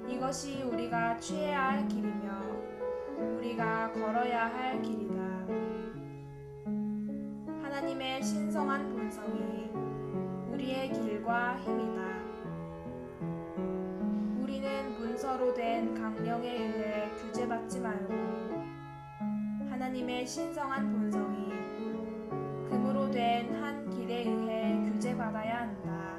이것이 우리가 취해야 할 길이며 우리가 걸어야 할 길이다. 하나님의 신성한 본성이 우리의 길과 힘이다. 우리는 문서로 된 강령에 의해 규제받지 말고 하나님의 신성한 본성이 금으로 된 한 길에 의해 규제받아야 한다.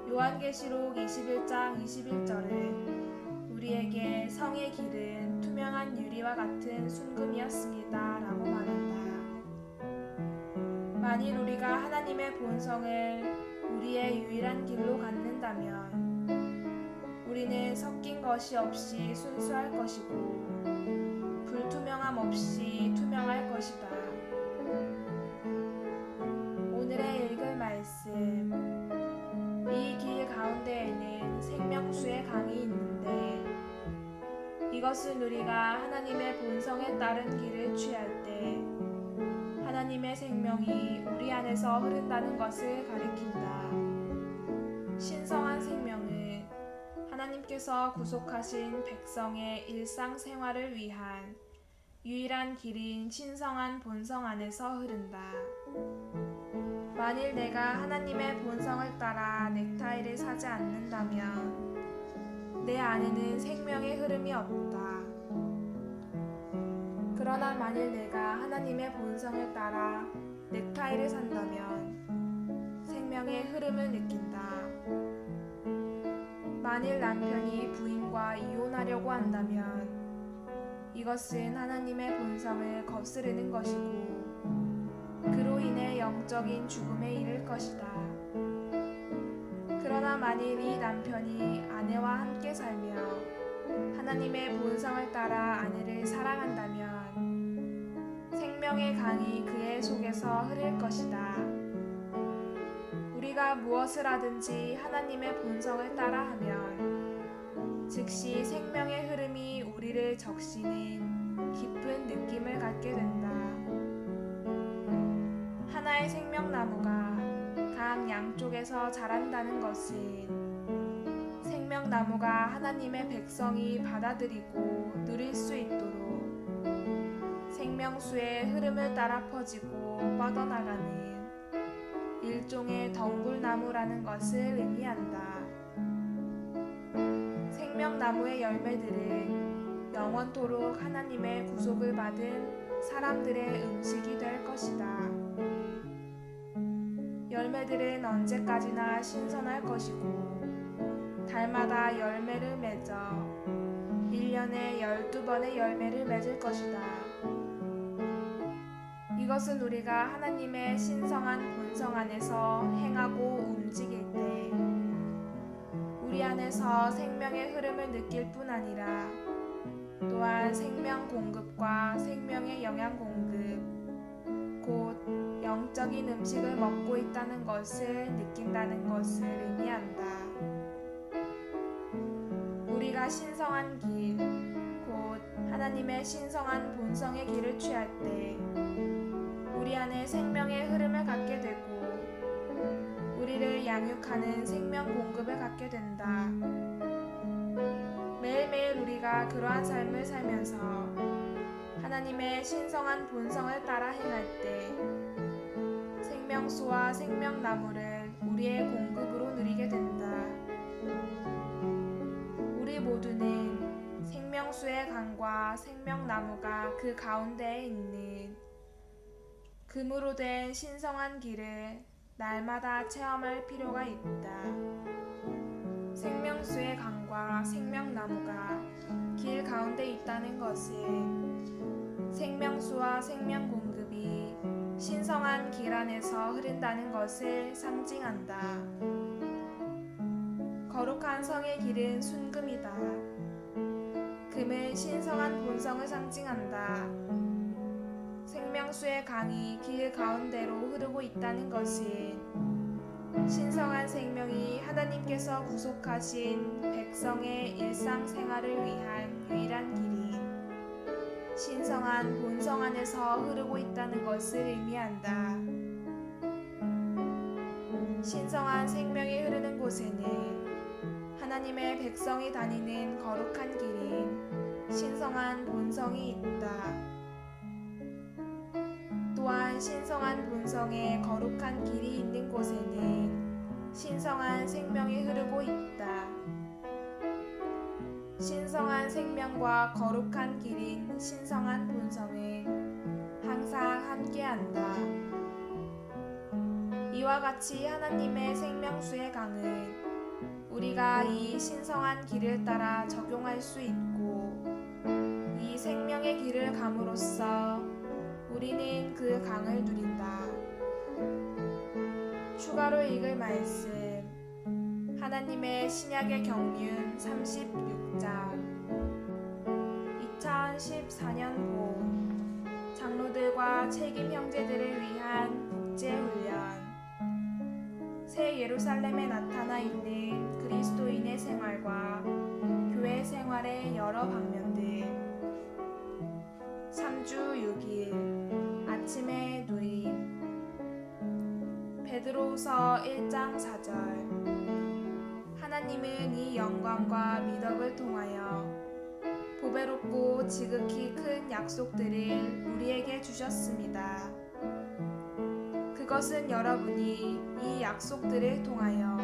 요한계시록 21장 21절에 우리에게 성의 길은 투명한 유리와 같은 순금이었습니다 라고 말한다. 만일 우리가 하나님의 본성을 우리의 유일한 길로 갖는다면 우리는 섞인 것이 없이 순수할 것이고 불투명함 없이 투명할 것이다. 오늘의 읽을 말씀 이 길 가운데에는 생명수의 강이 있는데 이것은 우리가 하나님의 본성에 따른 길을 취할 때 하나님의 생명이 우리 안에서 흐른다는 것을 가리킨다. 신성한 생명은 하나님께서 구속하신 백성의 일상생활을 위한 유일한 길인 신성한 본성 안에서 흐른다. 만일 내가 하나님의 본성을 따라 넥타이를 사지 않는다면 내 안에는 생명의 흐름이 없다. 그러나 만일 내가 하나님의 본성을 따라 넥타이를 산다면 생명의 흐름을 느낀다. 만일 남편이 부인과 이혼하려고 한다면 이것은 하나님의 본성을 거스르는 것이고 그로 인해 영적인 죽음에 이를 것이다. 그러나 만일 이 남편이 아내와 함께 살며 하나님의 본성을 따라 아내를 사랑한다면 생명의 강이 그의 속에서 흐를 것이다. 우리가 무엇을 하든지 하나님의 본성을 따라하면 즉시 생명의 흐름이 우리를 적시는 깊은 느낌을 갖게 된다. 하나의 생명나무가 강 양쪽에서 자란다는 것은 생명나무가 하나님의 백성이 받아들이고 누릴 수 있도록 생명수의 흐름을 따라 퍼지고 뻗어나가는 일종의 덩굴나무라는 것을 의미한다. 생명나무의 열매들은 영원토록 하나님의 구속을 받은 사람들의 음식이 될 것이다. 열매들은 언제까지나 신선할 것이고 달마다 열매를 맺어 1년에 12번의 열매를 맺을 것이다. 이것은 우리가 하나님의 신성한 본성 안에서 행하고 움직일 때 우리 안에서 생명의 흐름을 느낄 뿐 아니라 또한 생명 공급과 생명의 영양 공급, 곧 영적인 음식을 먹고 있다는 것을 느낀다는 것을 의미한다. 우리가 신성한 길, 곧 하나님의 신성한 본성의 길을 취할 때 우리 안에 생명의 흐름을 갖게 되고 우리를 양육하는 생명 공급을 갖게 된다. 매일매일 우리가 그러한 삶을 살면서 하나님의 신성한 본성을 따라 행할 때 생명수와 생명나무를 우리의 공급으로 누리게 된다. 우리 모두는 생명수의 강과 생명나무가 그 가운데에 있는 금으로 된 신성한 길을 날마다 체험할 필요가 있다. 생명수의 강과 생명나무가 길 가운데 있다는 것은 생명수와 생명 공급이 신성한 길 안에서 흐른다는 것을 상징한다. 거룩한 성의 길은 순금이다. 금은 신성한 본성을 상징한다. 생명수의 강이 길 가운데로 흐르고 있다는 것은 신성한 생명이 하나님께서 구속하신 백성의 일상생활을 위한 유일한 길인 신성한 본성 안에서 흐르고 있다는 것을 의미한다. 신성한 생명이 흐르는 곳에는 하나님의 백성이 다니는 거룩한 길인 신성한 본성이 있다. 또한 신성한 본성의 거룩한 길이 있는 곳에는 신성한 생명이 흐르고 있다. 신성한 생명과 거룩한 길인 신성한 본성은 항상 함께한다. 이와 같이 하나님의 생명수의 강은 우리가 이 신성한 길을 따라 적용할 수 있고 이 생명의 길을 감으로써 우리는 그 강을 누린다. 추가로 읽을 말씀 하나님의 신약의 경륜 36장 2014년 봄 장로들과 책임 형제들을 위한 국제훈련 새 예루살렘에 나타나 있는 그리스도인의 생활과 교회 교회 생활의 여러 방면들. 3주 6일 아침의 누림. 베드로후서 1장 4절. 하나님은 이 영광과 미덕을 통하여 보배롭고 지극히 큰 약속들을 우리에게 주셨습니다. 그것은 여러분이 이 약속들을 통하여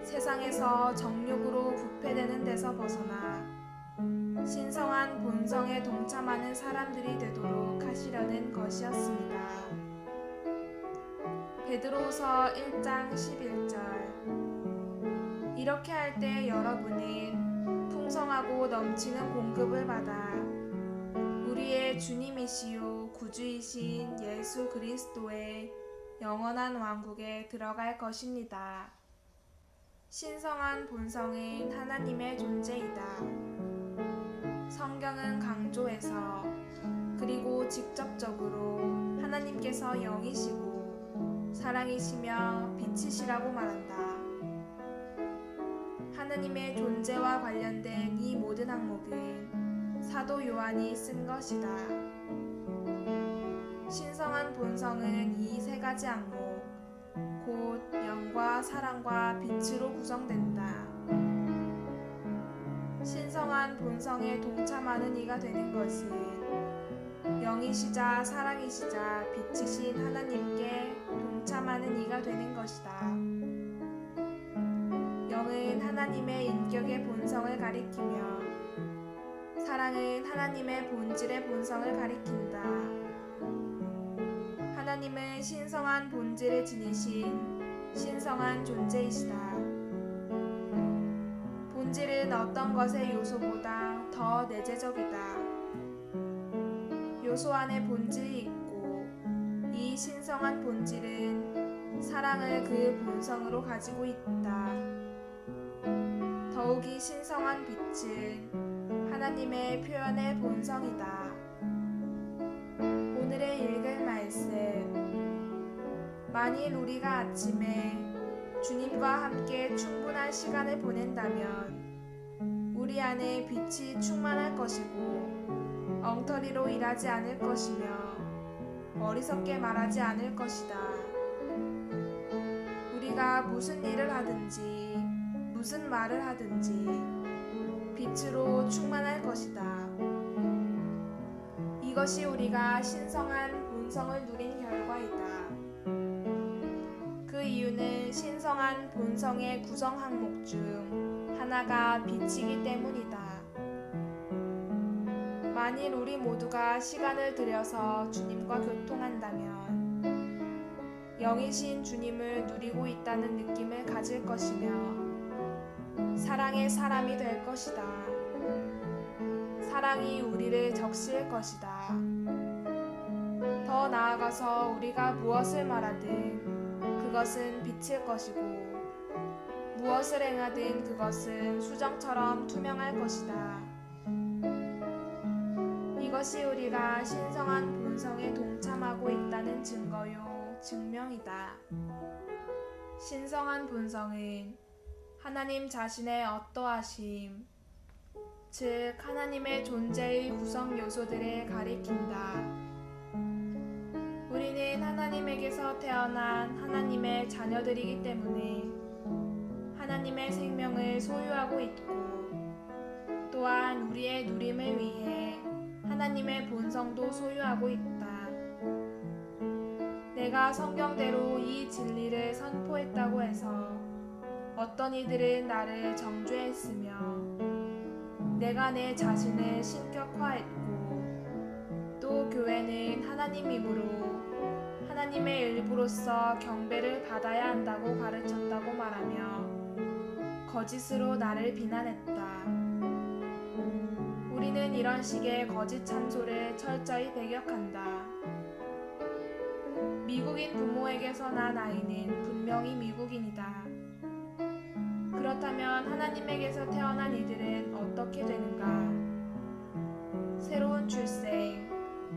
세상에서 정욕으로 부패되는 데서 벗어나 신성한 본성에 동참하는 사람들이 되도록 하시려는 것이었습니다. 베드로후서 1장 11절. 이렇게 할 때 여러분은 풍성하고 넘치는 공급을 받아 우리의 주님이시요 구주이신 예수 그리스도의 영원한 왕국에 들어갈 것입니다. 신성한 본성은 하나님의 존재이다. 성경은 강조해서 그리고 직접적으로 하나님께서 영이시고 사랑이시며 빛이시라고 말한다. 하나님의 존재와 관련된 이 모든 항목은 사도 요한이 쓴 것이다. 신성한 본성은 이 세 가지 항목, 곧 영과 사랑과 빛으로 구성된다. 신성한 본성에 동참하는 이가 되는 것은 영이시자 사랑이시자 빛이신 하나님께 동참하는 이가 되는 것이다. 영은 하나님의 인격의 본성을 가리키며 사랑은 하나님의 본질의 본성을 가리킨다. 하나님은 신성한 본질을 지니신 신성한 존재이시다. 본질은 어떤 것의 요소보다 더 내재적이다. 요소 안에 본질이 있고 이 신성한 본질은 사랑을 그 본성으로 가지고 있다. 더욱이 신성한 빛은 하나님의 표현의 본성이다. 오늘의 읽을 말씀. 만일 우리가 아침에 주님과 함께 충분한 시간을 보낸다면 우리 안에 빛이 충만할 것이고 엉터리로 일하지 않을 것이며 어리석게 말하지 않을 것이다. 우리가 무슨 일을 하든지 무슨 말을 하든지 빛으로 충만할 것이다. 이것이 우리가 신성한 본성을 누린 결과이다. 그 이유는 신성한 본성의 구성 항목 중 하나가 빛이기 때문이다. 만일 우리 모두가 시간을 들여서 주님과 교통한다면 영이신 주님을 누리고 있다는 느낌을 가질 것이며 사랑의 사람이 될 것이다. 사랑이 우리를 적실 것이다. 더 나아가서 우리가 무엇을 말하든 그것은 빛일 것이고 무엇을 행하든 그것은 수정처럼 투명할 것이다. 이것이 우리가 신성한 본성에 동참하고 있다는 증거요, 증명이다. 신성한 본성은 하나님 자신의 어떠하심, 즉 하나님의 존재의 구성 요소들을 가리킨다. 우리는 하나님에게서 태어난 하나님의 자녀들이기 때문에 하나님의 생명을 소유하고 있고 또한 우리의 누림을 위해 하나님의 본성도 소유하고 있다. 내가 성경대로 이 진리를 선포했다고 해서 어떤 이들은 나를 정죄했으며 내가 내 자신을 신격화했고 또 교회는 하나님 입으로 하나님의 일부로서 경배를 받아야 한다고 가르쳤다고 말하며 거짓으로 나를 비난했다. 우리는 이런 식의 거짓 참소를 철저히 배격한다. 미국인 부모에게서 난 아이는 분명히 미국인이다. 그렇다면 하나님에게서 태어난 이들은 어떻게 되는가? 새로운 출생,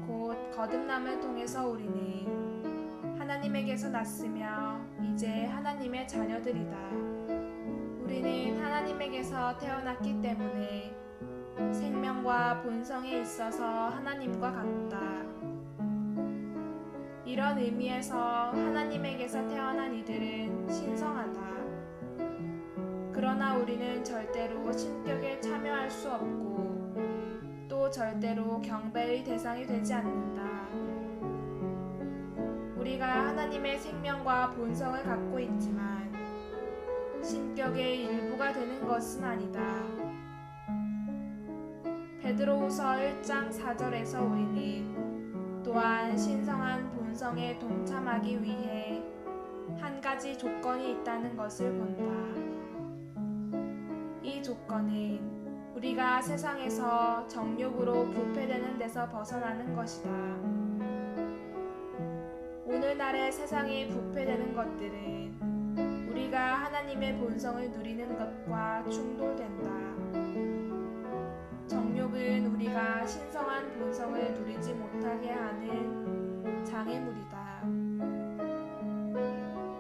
곧 거듭남을 통해서 우리는 하나님에게서 났으며 이제 하나님의 자녀들이다. 우리는 하나님의 하나님에게서 태어났기 때문에 생명과 본성에 있어서 하나님과 같다. 이런 의미에서 하나님에게서 태어난 이들은 신성하다. 그러나 우리는 절대로 신격에 참여할 수 없고 또 절대로 경배의 대상이 되지 않는다. 우리가 하나님의 생명과 본성을 갖고 있지만 신격의 일부가 되는 것은 아니다. 베드로후서 1장 4절에서 우리는 또한 신성한 본성에 동참하기 위해 한 가지 조건이 있다는 것을 본다. 이 조건은 우리가 세상에서 정욕으로 부패되는 데서 벗어나는 것이다. 오늘날의 세상에 부패되는 것들은 우리가 하나님의 본성을 누리는 것과 충돌된다. 정욕은 우리가 신성한 본성을 누리지 못하게 하는 장애물이다.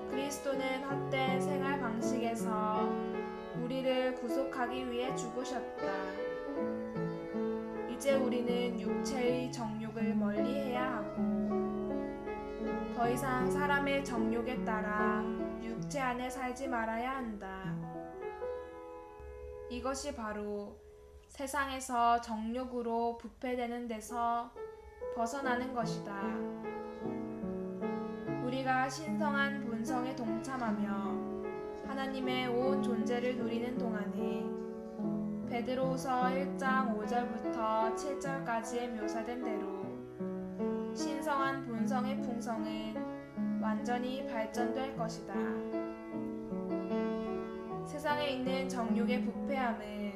그리스도는 헛된 생활 방식에서 우리를 구속하기 위해 죽으셨다. 이제 우리는 육체의 정욕을 멀리해야 하고 더 이상 사람의 정욕에 따라 육체 안에 살지 말아야 한다. 이것이 바로 세상에서 정욕으로 부패되는 데서 벗어나는 것이다. 우리가 신성한 본성에 동참하며 하나님의 온 존재를 누리는 동안에 베드로후서 1장 5절부터 7절까지에 묘사된 대로 신성한 본성의 풍성은 완전히 발전될 것이다. 세상에 있는 정욕의 부패함은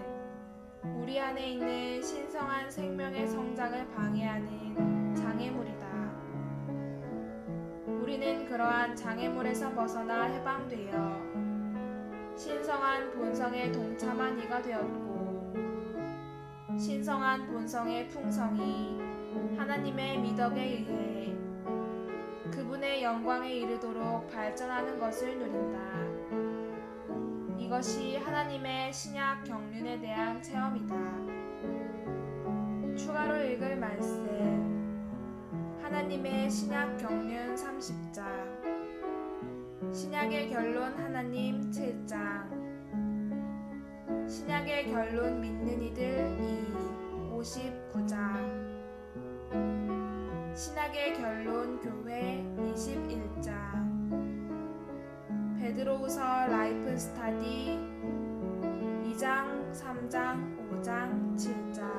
우리 안에 있는 신성한 생명의 성장을 방해하는 장애물이다. 우리는 그러한 장애물에서 벗어나 해방되어 신성한 본성에 동참한 이가 되었고 신성한 본성의 풍성이 하나님의 미덕에 의해 그분의 영광에 이르도록 발전하는 것을 누린다. 이것이 하나님의 신약 경륜에 대한 체험이다. 추가로 읽을 말씀 하나님의 신약 경륜 30장 신약의 결론 하나님 7장 신약의 결론 믿는 이들 59장 신약의 결론 교회 21장 베드로후서 라이프 스타디 2장 3장 5장 7장